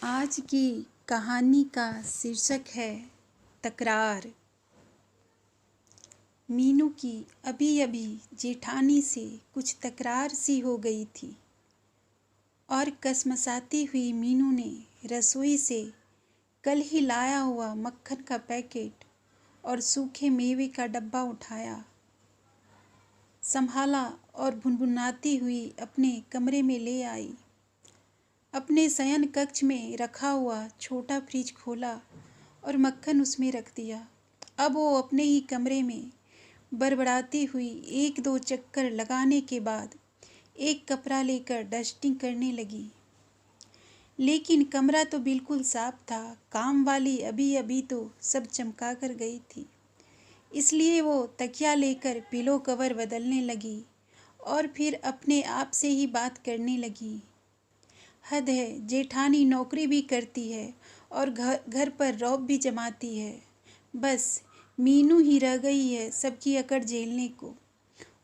आज की कहानी का शीर्षक है तकरार। मीनू की अभी अभी जेठानी से कुछ तकरार सी हो गई थी और कसमसाती हुई मीनू ने रसोई से कल ही लाया हुआ मक्खन का पैकेट और सूखे मेवे का डब्बा उठाया, संभाला और भुनभुनाती हुई अपने कमरे में ले आई। अपने शयन कक्ष में रखा हुआ छोटा फ्रिज खोला और मक्खन उसमें रख दिया। अब वो अपने ही कमरे में बड़बड़ाती हुई एक दो चक्कर लगाने के बाद एक कपड़ा लेकर डस्टिंग करने लगी। लेकिन कमरा तो बिल्कुल साफ था। काम वाली अभी अभी तो सब चमका कर गई थी, इसलिए वो तकिया लेकर पिलो कवर बदलने लगी और फिर अपने आप से ही बात करने लगी। हद है, जेठानी नौकरी भी करती है और घर पर रौब भी जमाती है। बस मीनू ही रह गई है सबकी अकड़ झेलने को।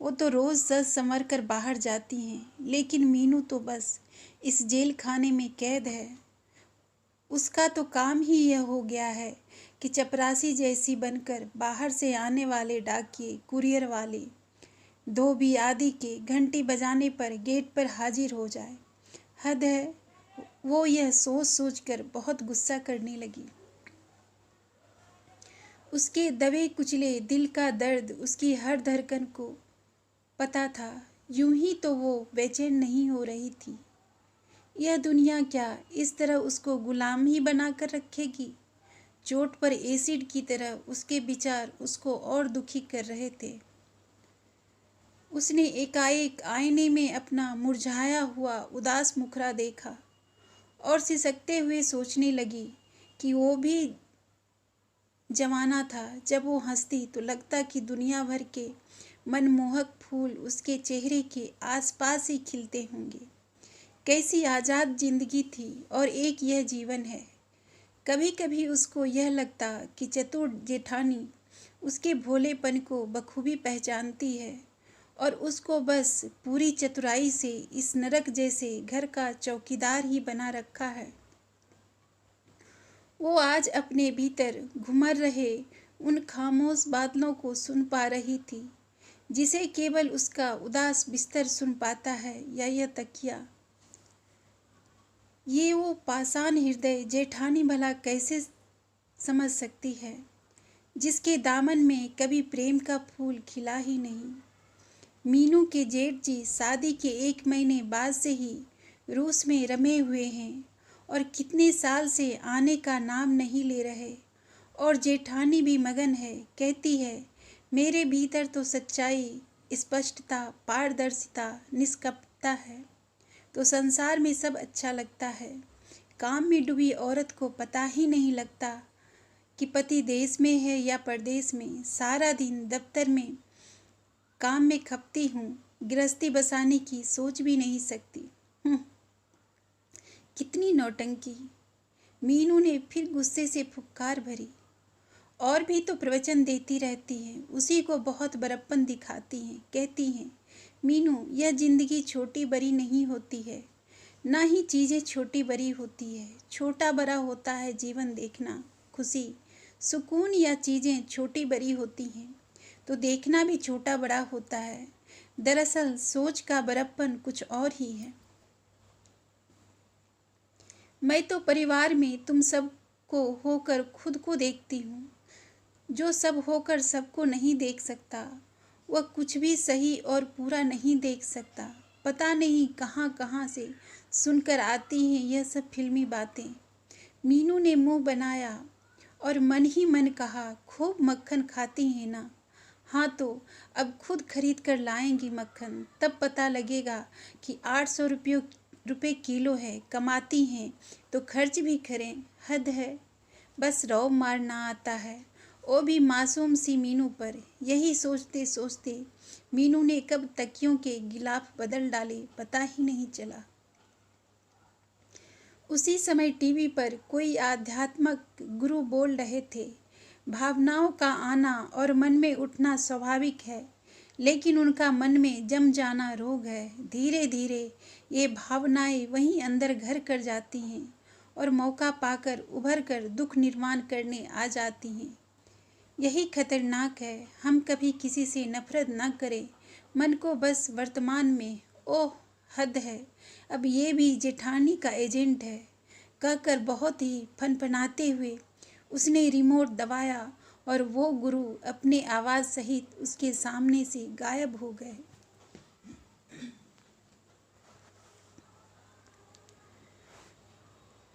वो तो रोज़ सज संवर कर बाहर जाती हैं, लेकिन मीनू तो बस इस जेल खाने में कैद है। उसका तो काम ही यह हो गया है कि चपरासी जैसी बनकर बाहर से आने वाले डाकिये, कुरियर वाले, धोबी आदि के घंटी बजाने पर गेट पर हाजिर हो जाए। हद है। वो यह सोच सोच कर बहुत गुस्सा करने लगी। उसके दबे कुचले दिल का दर्द उसकी हर धड़कन को पता था। यूं ही तो वो बेचैन नहीं हो रही थी। यह दुनिया क्या इस तरह उसको गुलाम ही बना कर रखेगी? चोट पर एसिड की तरह उसके विचार उसको और दुखी कर रहे थे। उसने एकाएक आईने में अपना मुरझाया हुआ उदास मुखड़ा देखा और सिसकते हुए सोचने लगी कि वो भी जमाना था जब वो हंसती तो लगता कि दुनिया भर के मनमोहक फूल उसके चेहरे के आसपास ही खिलते होंगे। कैसी आज़ाद जिंदगी थी और एक यह जीवन है। कभी कभी उसको यह लगता कि चतुर जेठानी उसके भोलेपन को बखूबी पहचानती है और उसको बस पूरी चतुराई से इस नरक जैसे घर का चौकीदार ही बना रखा है। वो आज अपने भीतर घुमर रहे उन खामोश बादलों को सुन पा रही थी, जिसे केवल उसका उदास बिस्तर सुन पाता है या यह तकिया। ये वो पाषाण हृदय जेठानी भला कैसे समझ सकती है, जिसके दामन में कभी प्रेम का फूल खिला ही नहीं। मीनू के जेठ जी शादी के 1 महीने बाद से ही रूस में रमे हुए हैं और कितने साल से आने का नाम नहीं ले रहे। और जेठानी भी मगन है, कहती है मेरे भीतर तो सच्चाई, स्पष्टता, पारदर्शिता, निष्कपटता है तो संसार में सब अच्छा लगता है। काम में डूबी औरत को पता ही नहीं लगता कि पति देश में है या परदेश में। सारा दिन दफ्तर में काम में खपती हूँ, गृहस्थी बसाने की सोच भी नहीं सकती। कितनी नौटंकी। मीनू ने फिर गुस्से से फुफकार भरी। और भी तो प्रवचन देती रहती हैं, उसी को बहुत बड़प्पन दिखाती हैं। कहती हैं मीनू, यह जिंदगी छोटी बड़ी नहीं होती है, ना ही चीज़ें छोटी बड़ी होती है। छोटा बड़ा होता है जीवन देखना, खुशी, सुकून, या चीज़ें छोटी बड़ी होती हैं तो देखना भी छोटा बड़ा होता है। दरअसल सोच का बड़प्पन कुछ और ही है। मैं तो परिवार में तुम सब को होकर खुद को देखती हूँ। जो सब होकर सबको नहीं देख सकता, वह कुछ भी सही और पूरा नहीं देख सकता। पता नहीं कहाँ कहाँ से सुनकर आती हैं यह सब फिल्मी बातें। मीनू ने मुंह बनाया और मन ही मन कहा, खूब मक्खन खाती हैं ना? हाँ, तो अब खुद खरीद कर लाएंगी मक्खन, तब पता लगेगा कि 800 रुपये किलो है। कमाती हैं तो खर्च भी करें। हद है। बस रौब मारना आता है, वो भी मासूम सी मीनू पर। यही सोचते सोचते मीनू ने कब तकियों के गिलाफ बदल डाले पता ही नहीं चला। उसी समय टीवी पर कोई आध्यात्मक गुरु बोल रहे थे, भावनाओं का आना और मन में उठना स्वाभाविक है, लेकिन उनका मन में जम जाना रोग है। धीरे धीरे ये भावनाएं वहीं अंदर घर कर जाती हैं और मौका पाकर उभर कर दुख निर्माण करने आ जाती हैं। यही खतरनाक है। हम कभी किसी से नफरत न करें, मन को बस वर्तमान में। ओह, हद है, अब ये भी जेठानी का एजेंट है, कहकर बहुत ही फनफनाते हुए उसने रिमोट दबाया और वो गुरु अपने आवाज़ सहित उसके सामने से गायब हो गए।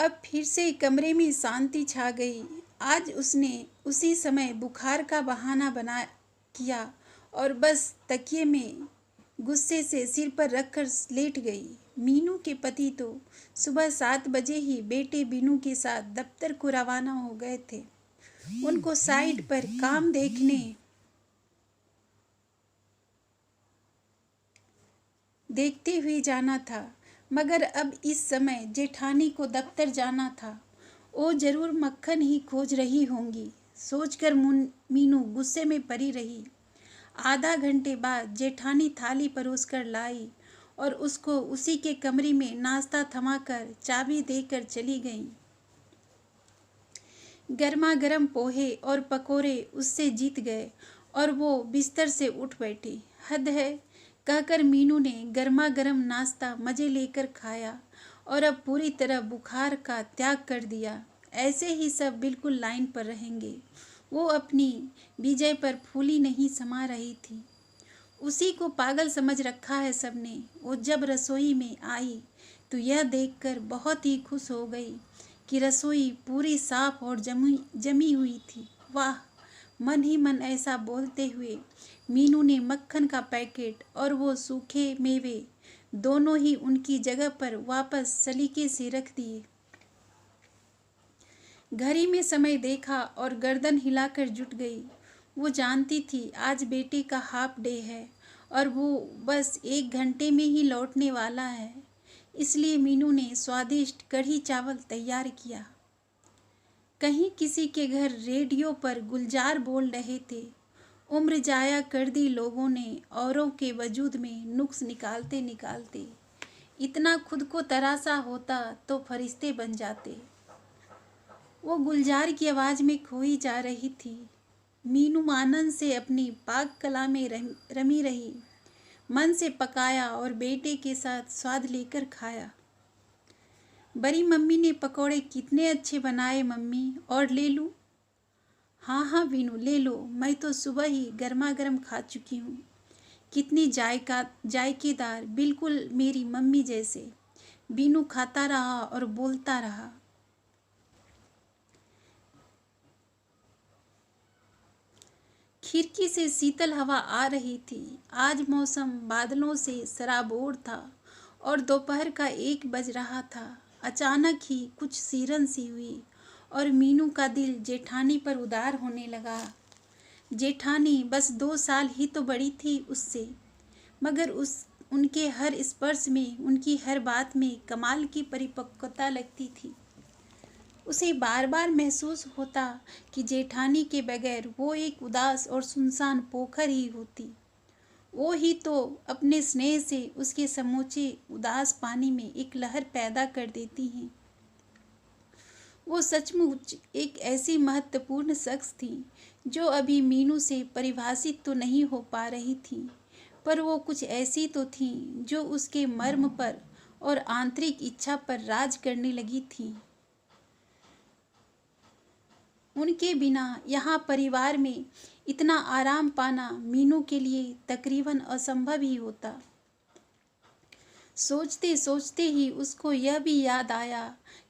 अब फिर से कमरे में शांति छा गई। आज उसने उसी समय बुखार का बहाना बना किया और बस तकिए में गुस्से से सिर पर रखकर लेट गई। मीनू के पति तो सुबह 7 बजे ही बेटे बीनू के साथ दफ्तर को रवाना हो गए थे। उनको साइट पर काम देखते हुए जाना था, मगर अब इस समय जेठानी को दफ्तर जाना था। वो जरूर मक्खन ही खोज रही होंगी, सोचकर मीनू गुस्से में पड़ी रही। आधा घंटे बाद जेठानी थाली परोसकर लाई और उसको उसी के कमरे में नाश्ता थमाकर चाबी देकर चली गई। गर्मा गर्म पोहे और पकोड़े उससे जीत गए और वो बिस्तर से उठ बैठी। हद है, कहकर मीनू ने गर्मा गर्म नाश्ता मज़े लेकर खाया और अब पूरी तरह बुखार का त्याग कर दिया। ऐसे ही सब बिल्कुल लाइन पर रहेंगे। वो अपनी विजय पर फूली नहीं समा रही थी। उसी को पागल समझ रखा है सबने। वो जब रसोई में आई तो यह देखकर बहुत ही खुश हो गई कि रसोई पूरी साफ और जमी हुई थी। वाह, मन ही मन ऐसा बोलते हुए मीनू ने मक्खन का पैकेट और वो सूखे मेवे दोनों ही उनकी जगह पर वापस सलीके से रख दिए। घड़ी में समय देखा और गर्दन हिलाकर जुट गई। वो जानती थी आज बेटे का हाफ डे है और वो बस 1 घंटे में ही लौटने वाला है। इसलिए मीनू ने स्वादिष्ट कढ़ी चावल तैयार किया। कहीं किसी के घर रेडियो पर गुलजार बोल रहे थे। उम्र जाया कर दी लोगों ने औरों के वजूद में नुक्स निकालते निकालते। इतना खुद को तरासा होता तो फरिश्ते बन जाते। वो गुलजार की आवाज़ में खोई जा रही थी। मीनू आनंद से अपनी पाक कला में रमी रही। मन से पकाया और बेटे के साथ स्वाद लेकर खाया। बड़ी मम्मी ने पकोड़े कितने अच्छे बनाए मम्मी, और ले लूँ? हाँ हाँ वीनू, ले लो, मैं तो सुबह ही गर्मा गर्म खा चुकी हूँ। कितनी जायकेदार, बिल्कुल मेरी मम्मी जैसे। बीनू खाता रहा और बोलता रहा। खिड़की से शीतल हवा आ रही थी। आज मौसम बादलों से सराबोर था और दोपहर का 1 बज रहा था। अचानक ही कुछ सीरन सी हुई और मीनू का दिल जेठानी पर उदार होने लगा। जेठानी बस 2 साल ही तो बड़ी थी उससे, मगर उनके हर स्पर्श में, उनकी हर बात में कमाल की परिपक्वता लगती थी। उसे बार बार महसूस होता कि जेठानी के बगैर वो एक उदास और सुनसान पोखर ही होती। वो ही तो अपने स्नेह से उसके समूचे उदास पानी में एक लहर पैदा कर देती हैं। वो सचमुच एक ऐसी महत्वपूर्ण शख्स थी जो अभी मीनू से परिभाषित तो नहीं हो पा रही थी, पर वो कुछ ऐसी तो थी जो उसके मर्म पर और आंतरिक इच्छा पर राज करने लगी थी। उनके बिना यहाँ परिवार में इतना आराम पाना मीनू के लिए तकरीबन असंभव ही होता। सोचते सोचते ही उसको यह भी याद आया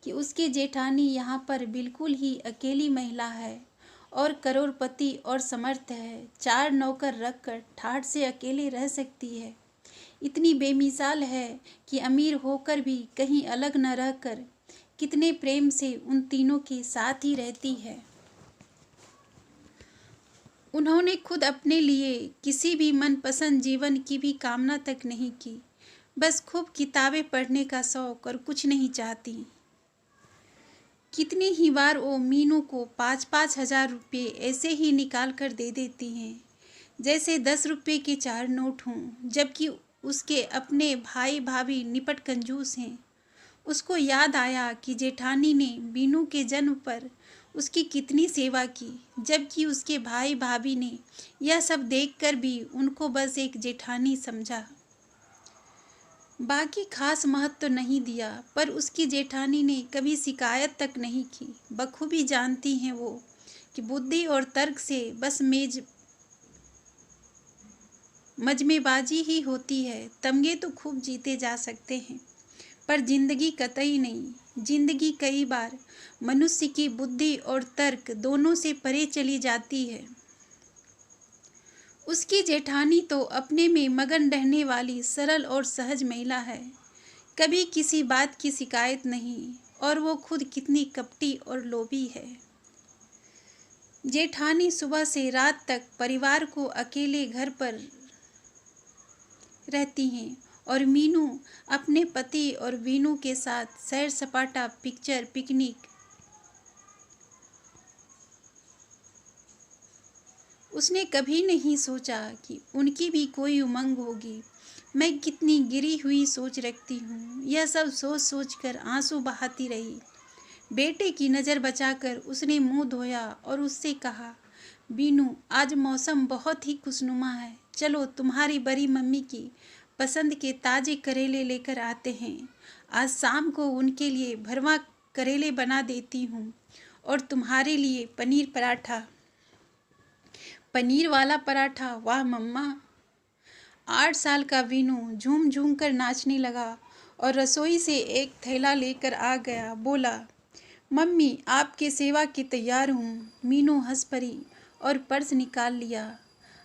कि उसके जेठानी यहाँ पर बिल्कुल ही अकेली महिला है और करोड़पति और समर्थ है। 4 नौकर रखकर ठाठ से अकेले रह सकती है। इतनी बेमिसाल है कि अमीर होकर भी कहीं अलग न रहकर कितने प्रेम से उन तीनों के साथ ही रहती है। उन्होंने खुद अपने लिए किसी भी मनपसंद जीवन की भी कामना तक नहीं की। बस खूब किताबें पढ़ने का शौक और कुछ नहीं चाहती। कितनी ही बार वो मीनू को 5-5 हजार रुपये ऐसे ही निकाल कर दे देती हैं, जैसे 10 रुपये के 4 नोट हों, जबकि उसके अपने भाई भाभी निपट कंजूस हैं। उसको याद आया कि जेठानी ने बीनू के जन्म पर उसकी कितनी सेवा की, जबकि उसके भाई भाभी ने यह सब देखकर भी उनको बस एक जेठानी समझा। बाकी खास महत्व तो नहीं दिया, पर उसकी जेठानी ने कभी शिकायत तक नहीं की। बखूबी जानती हैं वो कि बुद्धि और तर्क से बस मजमेबाजी ही होती है। तमगे तो खूब जीते जा सकते हैं, पर जिंदगी कतई नहीं। जिंदगी कई बार मनुष्य की बुद्धि और तर्क दोनों से परे चली जाती है। उसकी जेठानी तो अपने में मगन रहने वाली सरल और सहज महिला है, कभी किसी बात की शिकायत नहीं। और वो खुद कितनी कपटी और लोभी है। जेठानी सुबह से रात तक परिवार को अकेले घर पर रहती हैं और मीनू अपने पति और वीनू के साथ सैर सपाटा, पिक्चर, पिकनिक। उसने कभी नहीं सोचा कि उनकी भी कोई उमंग होगी। मैं कितनी गिरी हुई सोच रखती हूँ, यह सब सोच सोच कर आंसू बहाती रही। बेटे की नज़र बचाकर उसने मुंह धोया और उससे कहा, बीनू, आज मौसम बहुत ही खुशनुमा है। चलो तुम्हारी बड़ी मम्मी की पसंद के ताजे करेले लेकर आते हैं। आज शाम को उनके लिए भरवा करेले बना देती हूँ और तुम्हारे लिए पनीर पराठा। पनीर वाला पराठा? वाह मम्मा। 8 साल का वीनू झूम झूम कर नाचने लगा और रसोई से एक थैला लेकर आ गया। बोला, मम्मी, आपके सेवा की तैयार हूँ। मीनू हंस पड़ी और पर्स निकाल लिया।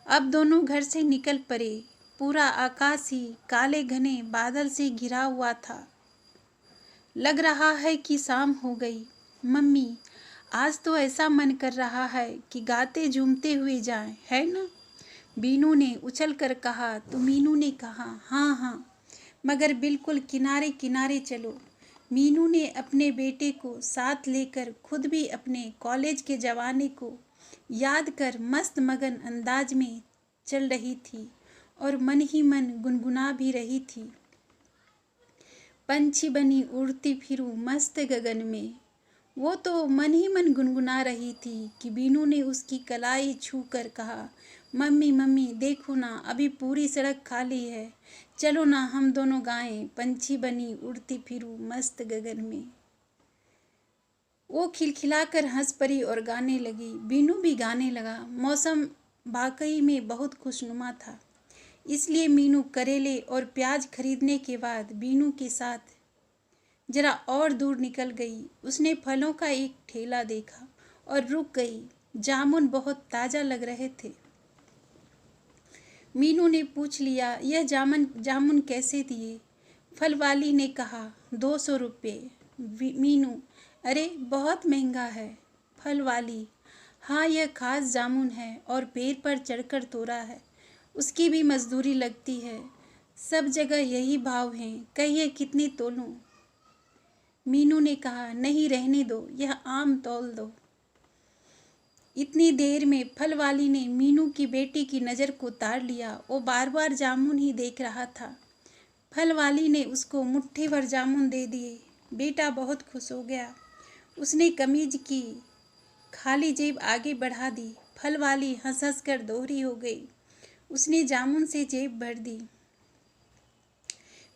अब दोनों घर से निकल पड़े। पूरा आकाश ही काले घने बादल से घिरा हुआ था। लग रहा है कि शाम हो गई। मम्मी, आज तो ऐसा मन कर रहा है कि गाते झूमते हुए जाएं, है ना? बीनू ने उछल कर कहा। तो मीनू ने कहा, हाँ हाँ, मगर बिल्कुल किनारे किनारे चलो। मीनू ने अपने बेटे को साथ लेकर खुद भी अपने कॉलेज के जमाने को याद कर मस्त मगन अंदाज में चल रही थी और मन ही मन गुनगुना भी रही थी। पंछी बनी उड़ती फिरूं मस्त गगन में। वो तो मन ही मन गुनगुना रही थी कि बीनू ने उसकी कलाई छू कर कहा, मम्मी मम्मी, देखो ना, अभी पूरी सड़क खाली है। चलो ना, हम दोनों गाएं, पंछी बनी उड़ती फिरूं मस्त गगन में। वो खिलखिलाकर हंस पड़ी और गाने लगी। बीनू भी गाने लगा। मौसम वाकई में बहुत खुशनुमा था। इसलिए मीनू करेले और प्याज खरीदने के बाद बीनू के साथ जरा और दूर निकल गई। उसने फलों का एक ठेला देखा और रुक गई। जामुन बहुत ताज़ा लग रहे थे। मीनू ने पूछ लिया, यह जामुन कैसे दिए? फल वाली ने कहा, 200 रुपये। मीनू, अरे बहुत महंगा है। फल वाली, हाँ, यह खास जामुन है और पेड़ पर चढ़कर तोड़ा है। उसकी भी मजदूरी लगती है। सब जगह यही भाव हैं। कहिए कितनी तोलूं? मीनू ने कहा, नहीं, रहने दो, यह आम तौल दो। इतनी देर में फल वाली ने मीनू की बेटी की नज़र को ताड़ लिया। वो बार बार जामुन ही देख रहा था। फल वाली ने उसको मुट्ठी भर जामुन दे दिए। बेटा बहुत खुश हो गया। उसने कमीज की खाली जेब आगे बढ़ा दी। फल वाली हंस हंस कर दोहरी हो गई। उसने जामुन से जेब भर दी।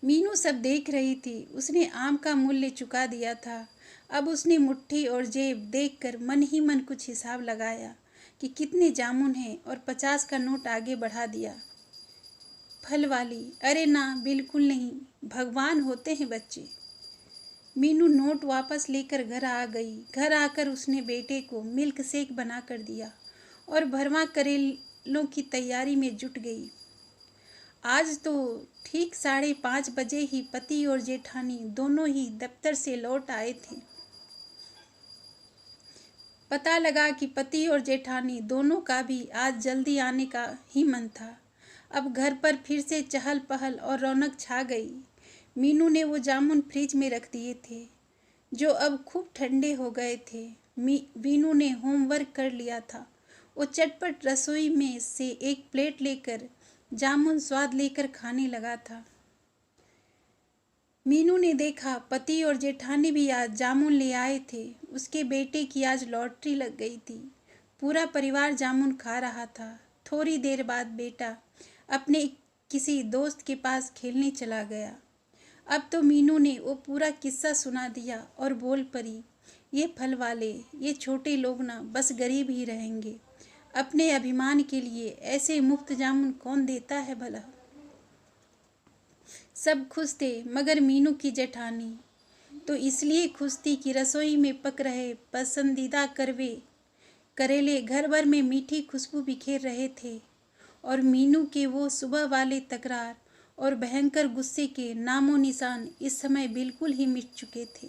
मीनू सब देख रही थी। उसने आम का मूल्य चुका दिया था। अब उसने मुट्ठी और जेब देखकर मन ही मन कुछ हिसाब लगाया कि कितने जामुन हैं और 50 का नोट आगे बढ़ा दिया। फल वाली, अरे ना, बिल्कुल नहीं, भगवान होते हैं बच्चे। मीनू नोट वापस लेकर घर आ गई। घर आकर उसने बेटे को मिल्क शेक बना कर दिया और भरवा करेलों की तैयारी में जुट गई। आज तो ठीक 5:30 बजे ही पति और जेठानी दोनों ही दफ्तर से लौट आए थे। पता लगा कि पति और जेठानी दोनों का भी आज जल्दी आने का ही मन था। अब घर पर फिर से चहल पहल और रौनक छा गई। मीनू ने वो जामुन फ्रिज में रख दिए थे जो अब खूब ठंडे हो गए थे। मीनू ने होमवर्क कर लिया था। वो चटपट रसोई में से एक प्लेट लेकर जामुन स्वाद लेकर खाने लगा था। मीनू ने देखा पति और जेठानी भी आज जामुन ले आए थे। उसके बेटे की आज लॉटरी लग गई थी। पूरा परिवार जामुन खा रहा था। थोड़ी देर बाद बेटा अपने किसी दोस्त के पास खेलने चला गया। अब तो मीनू ने वो पूरा किस्सा सुना दिया और बोल पड़ी, ये फल वाले, ये छोटे लोग ना बस गरीब ही रहेंगे। अपने अभिमान के लिए ऐसे मुफ्त जामुन कौन देता है भला। सब खुश थे मगर मीनू की जेठानी तो इसलिए खुश थी कि रसोई में पक रहे पसंदीदा करेले घर भर में मीठी खुशबू बिखेर रहे थे और मीनू के वो सुबह वाले तकरार और भयंकर गुस्से के नामो निशान इस समय बिल्कुल ही मिट चुके थे।